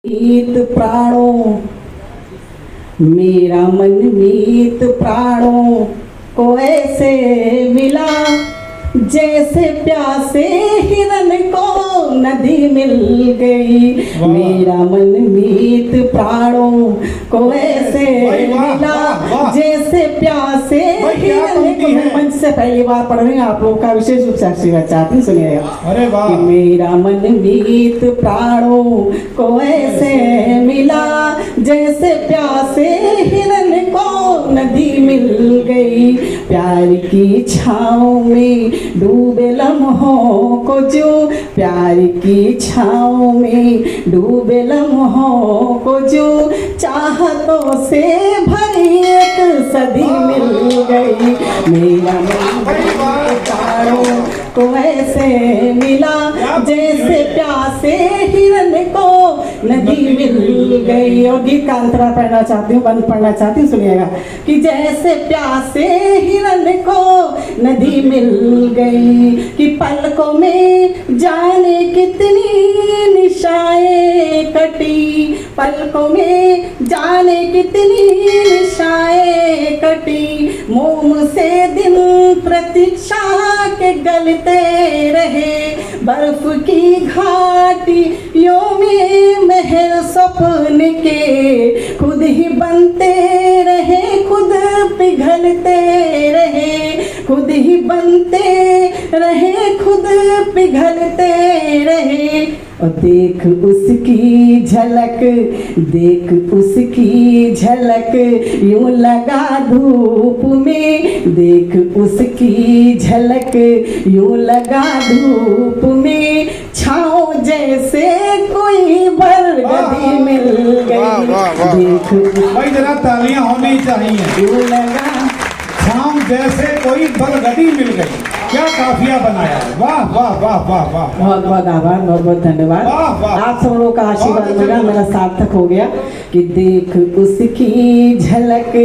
मीत प्राणों मेरा मन मीत प्राणों को ऐसे मिला जैसे प्यासे हिरन को नदी मिल गई। मेरा मन मीत प्राणों को ऐसे मिला जैसे प्यासे हिरन को। मैं मंच से पहली बार पढ़ रही हूँ, आप लोगों का विशेष रूप से आशीर्वाद चाहती हूँ, सुनिएगा। कि मेरा मन मीत प्राणों को ऐसे मिला जैसे प्यासे हिरन को नदी मिल गई। प्यार की छाँव में डूबे लम्हों को जो, प्यार की छाँव में डूबे लम्हों को जो चाहतों से भरी एक सदी मिल गई। मेरा मन प्राणों को ऐसे मिला जैसे प्यासे हिरन को नदी मिल गई। और गीत का अंतरा पढ़ना चाहती हूँ, बंद पढ़ना चाहती हूँ, सुनिएगा। कि जैसे प्यासे हिरन को नदी मिल गई, कि पलकों में जाने कितनी निशाएं कटी, पलकों में जाने कितनी निशाएं कटी। मोम से दिन प्रतीक्षा के गलते रहे, बर्फ की घाटियों में महल सपने के खुद ही बनते रहे, खुद पिघलते रहे, खुद ही बनते रहे, खुद पिघलते रहे। और देख उसकी झलक, देख उसकी झलक यूं लगा धूप में, देख उसकी झलक यूं लगा धूप में, छाँव जैसे कोई बरगदी मिल गई। देख भाई जरा तालियां होनी चाहिए। यूं लगा छाँव जैसे कोई बरगदी मिल गई। क्या काफिया बनाया है, वाह वाह वाह वाह वाह। बहुत बहुत आभार, बहुत बहुत धन्यवाद। वाह, वाह। आप सब लोगों का आशीर्वाद मिला, मेरा सार्थक हो गया। कि देख उसकी झलक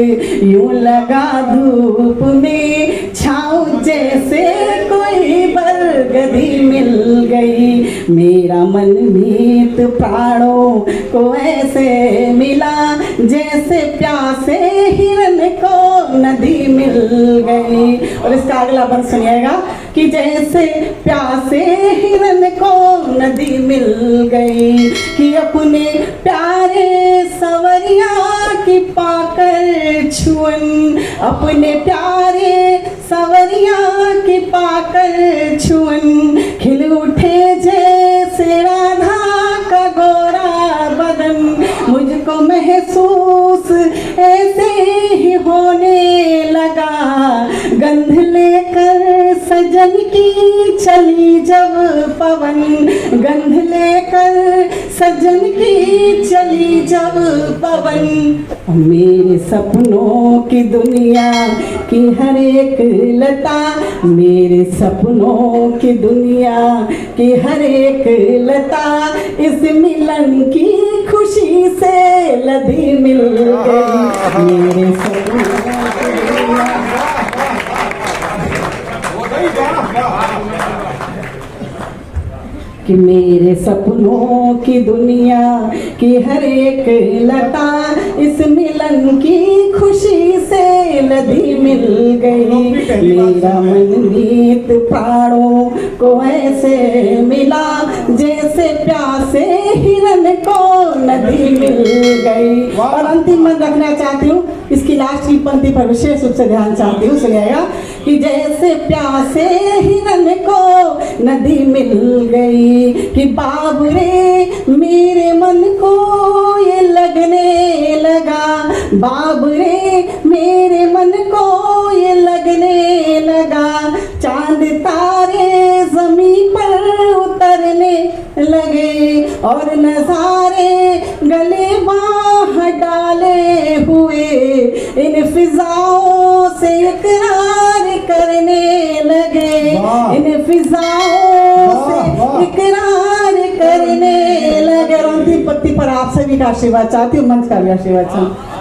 यूं लगा धूप में, छाँव जैसे कोई बरगदी मिल गई। मेरा मन मीत प्राणों को ऐसे मिला जैसे प्यासे हिरन को नदी मिल गई। और इसका अगला बंद सुनिएगा। कि जैसे प्यासे हिरन को नदी मिल गई, कि अपने प्यारे सवरिया की पाकर छुअन, अपने प्यारे सवरिया की पाकर छुअन, खिल उठे जैसे राधा का गोरा बदन। मुझको महसूस ऐसे ही होने लगा, गंध लेकर सजन की चली जब पवन, गंध लेकर सजन की चली जब पवन। मेरे सपनों की दुनिया की हर एक लता, मेरे सपनों की दुनिया की हर एक लता, इस मिलन की खुशी से लदी मिल गई। मेरे सपनों की दुनिया कि मेरे सपनों की दुनिया की हर एक लता, इस मिलन की खुशी से लदी मिल गई। मेरा मन मीत प्राणों को ऐसे मिला जैसे प्यासे हिरन को नदी मिल गई। और अंतिम मन रखना चाहती हूँ, इसकी लास्ट की पंक्ति पर विशेष रूप से ध्यान चाहती हूँ, सुनिएगा। कि जैसे प्यासे हिरन को नदी मिल गई, कि बाबरे मेरे मन को ये लगने लगा, बाबरे मेरे मन को ये लगने लगा, चांद तारे जमीन पर उतरने लगे, और नजारे गले बाह डाले हुए इन फिजाओं से इकरार करने लगे, इन फिजाओं से इकरार करने लगे। और अंतिम पत्ती पर आप सभी का आशीर्वाद चाहती हूँ, मंच का भी आशीर्वाद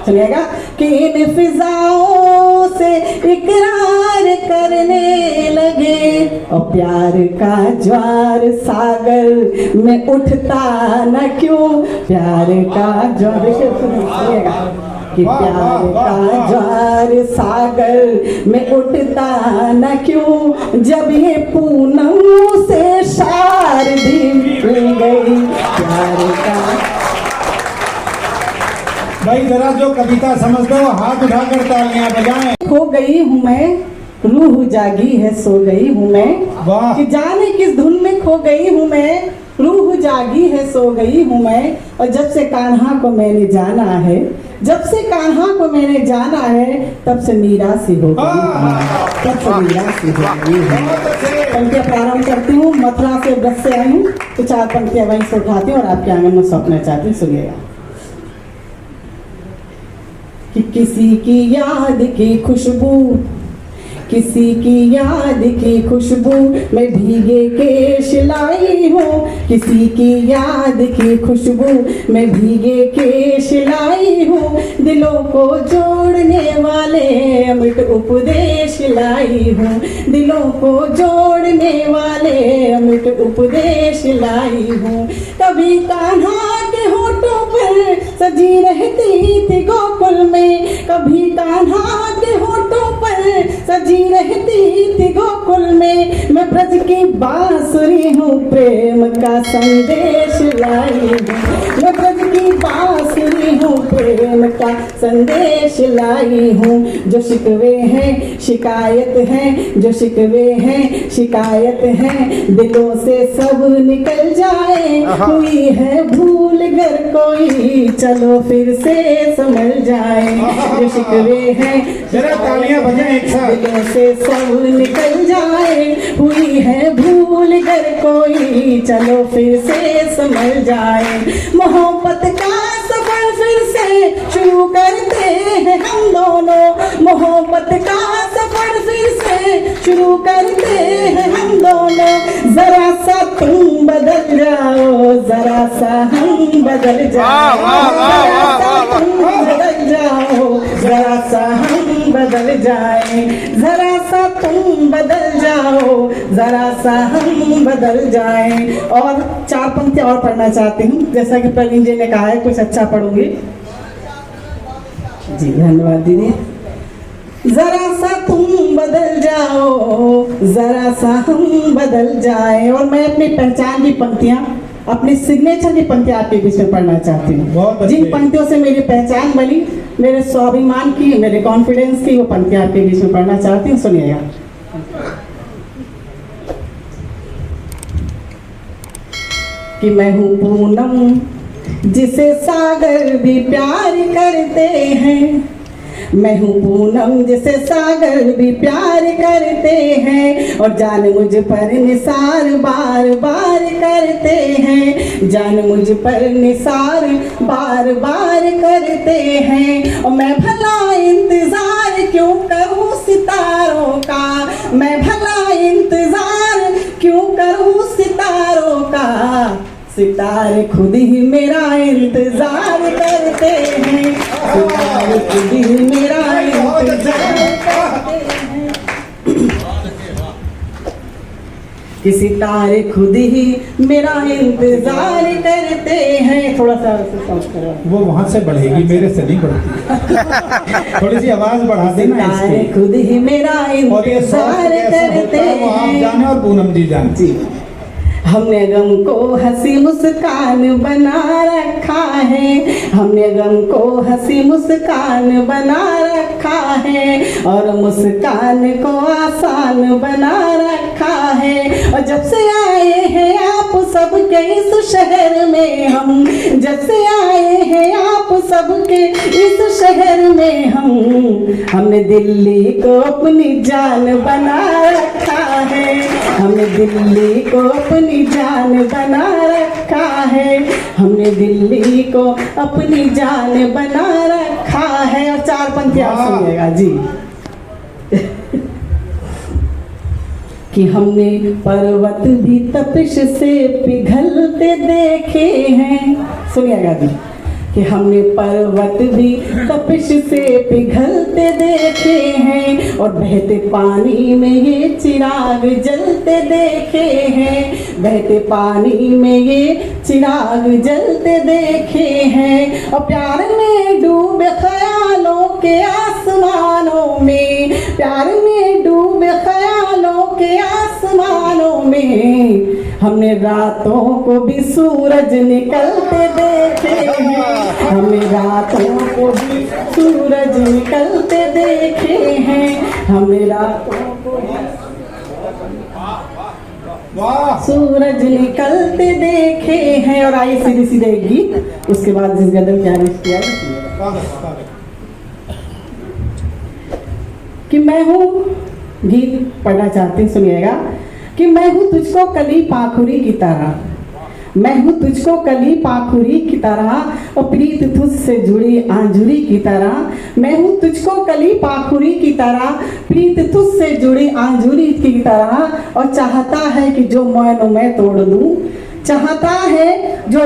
सुनिएगा कि इन फिजाओं से इकरार करने लगे और प्यार का ज्वार सागर में उठता न क्यों, प्यार का ज्वार, देखिए सुनिएगा कि प्यार का ज्वार सागर में उठता न क्यों, जब ये पूनम से शारदी मिल गई, प्यार का। भाई जरा जो कविता समझ दो हाथ उठाकर तालियां बजाएं। खो गई हूँ मैं, रूह जागी है सो गई हूँ मैं, वाह। कि जाने किस धुन में खो गई हूँ मैं, रूह जागी है सो गई हूँ मैं। और जब से कान्हा को मैंने जाना है, जब से कान्हा को मैंने जाना है, तब से मीरा सी हो गई हूँ, तब से मीरा सी हो गई हूँ। पंक्तियाँ प्रारंभ करती हूँ, मथुरा से बस से आई हूँ तो 4 पंक्तियाँ वहीं से उठाती हूँ और आपके आंगन में सौंपना चाहती हूँ। सुनिएगा कि किसी की याद की खुशबू, किसी की याद की खुशबू में भीगे केश लाई हूँ, किसी की याद की खुशबू में भीगे केश लाई हूँ, दिलों को जोड़ने वाले अमिट उपदेश लाई हूँ, दिलों को जोड़ने वाले अमिट उपदेश लाई हूँ। कभी कान्हा के होठों पर सजी रहती थी गोकुल में, कभी कान्हा के होठों पर सजी रहती थी गोकुल में, मैं ब्रज की बांसुरी हूँ, प्रेम का संदेश लाई हूँ, मैं ब्रज की बांसुरी हूँ, प्रेम का संदेश लाई हूँ। जो शिकवे हैं शिकायत हैं, जो शिकवे हैं शिकायत हैं, दिलों से सब निकल जाए, हुई है भूल गर कोई चलो फिर से समझ जाए, जो शिकवे हैं जरा तालियां बजाएं एक साथ। दिलों से सब निकल जाए, हुई है भूल गर कोई चलो फिर से समझ जाए, मोहब्बत का सफर फिर से शुरू करते हैं हम दोनों, मोहब्बत का सफर फिर से शुरू करते हैं हम दोनों, जरा सा तुम बदल जाओ, जरा सा हम बदल जाओ, जरा सा तुम बदल जाओ, जरा सा हम बदल जाए, जरा सा तुम बदल जाओ, जरा सा हम बदल जाए। और 4 पंक्तियां और पढ़ना चाहती हूँ, जैसा कि प्रवीण जी ने कहा है कुछ अच्छा पढ़ूंगी। जी धन्यवाद दीदी। जरा सा तुम बदल जाओ, जरा सा हम बदल जाए। और मैं अपनी पहचान की पंक्तियां, अपनी सिग्नेचर की पंक्तियां आपके बीच में पढ़ना चाहती हूँ। जिन पंक्तियों से मेरी पहचान बनी, मेरे स्वाभिमान की, मेरे कॉन्फिडेंस की, वो पंक्तियां आपके बीच में पढ़ना चाहती हूँ। सुनिएगा कि मैं हूँ पूनम जिसे सागर भी प्यार करते हैं, मैं हूँ पूनम जिसे सागर भी प्यार करते हैं, और जान मुझ पर निसार बार बार करते हैं, जान मुझ पर निसार बार बार करते हैं। और मैं भला इंतजार क्यों करूँ सितारों का, मैं भला इंतजार क्यों करूँ सितारों का, सितारे खुद ही मेरा इंतजार करते हैं, सितारे खुद ही मेरा इंतजार करते हैं, कि सितारे खुद ही मेरा इंतजार करते हैं। थोड़ा सा समझ करो, वो वहां से बढ़ेगी, मेरे से नहीं बढ़ती। थोड़ी सी आवाज बढ़ा देना सितारे खुद ही मेरा इंतजार करते हैं। आप जाने और पूनम जी जाने। जी हमने गम को हंसी मुस्कान बना रखा है, हमने गम को हंसी मुस्कान बना रखा है, और मुस्कान को आसान बना रखा है। और जब से आए हैं आप सबके इस शहर में हम, जब से आए हैं आप सबके इस शहर में हम, हमने दिल्ली को अपनी जान बना रखा है, हमने दिल्ली को अपनी जान बना रखा है, हमने दिल्ली को अपनी जान बना रखा है। और 4 पंक्तियां सुनिएगा जी। कि हमने पर्वत भी तपिश से पिघलते देखे हैं, सुनिएगा जी। कि हमने पर्वत भी तपिश से पिघलते देखे हैं और बहते पानी में ये चिराग जलते देखे हैं, बहते पानी में ये चिराग जलते देखे हैं। और प्यार में डूबे ख्यालों के आसमानों में, प्यार में डूबे ख्यालों के आसमानों में हमने रातों को भी सूरज निकलते देखे हैं, हमने रातों को भी सूरज निकलते देखे हैं, हमने रातों को भी वाह सूरज निकलते देखे हैं। और आइए सीधे सीधे एक गीत, उसके बाद जिस गदर की आरिश किया कि मैं हूँ, गीत पढ़ना चाहते हैं, सुनिएगा कि मैं हूँ तुझको कली पाखुरी की तरह, मैं हूँ तुझको कली पाखुरी की तरह और प्रीत तुझसे जुड़ी आंजुरी की तरह, मैं हूँ तुझको कली पाखुरी की तरह, प्रीत तुझसे जुड़ी आंजुरी की तरह। और चाहता है कि जो मौन मैं तोड़ दूँ, चाहता है जो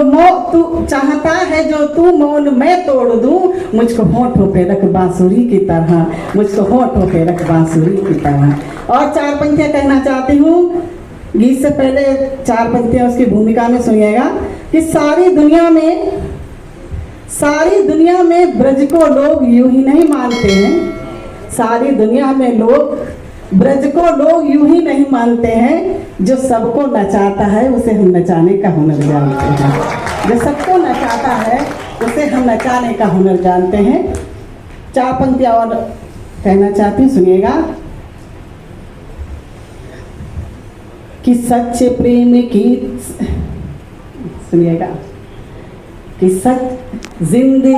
चाहता है जो तू मौन मैं तोड़ दूँ, मुझको होठों पे रख बांसुरी की तरह, मुझको होठों पे रख बांसुरी की तरह। और 4 पंक्तियां कहना चाहती हूँ, गीत से पहले 4 पंक्तियां उसकी भूमिका में सुनिएगा कि सारी दुनिया में ब्रज को लोग यूं ही नहीं मानते हैं, सारी दुनिया में लोग ब्रज को लोग यूं ही नहीं मानते हैं, जो सबको नचाता है उसे हम नचाने का हुनर जानते हैं, जो सबको नचाता है उसे हम नचाने का हुनर जानते हैं। 4 पंक्तियां और कहना चाहती हूँ, सुनिएगा कि सच्चे प्रेम की, सुनिएगा कि सच जिंदगी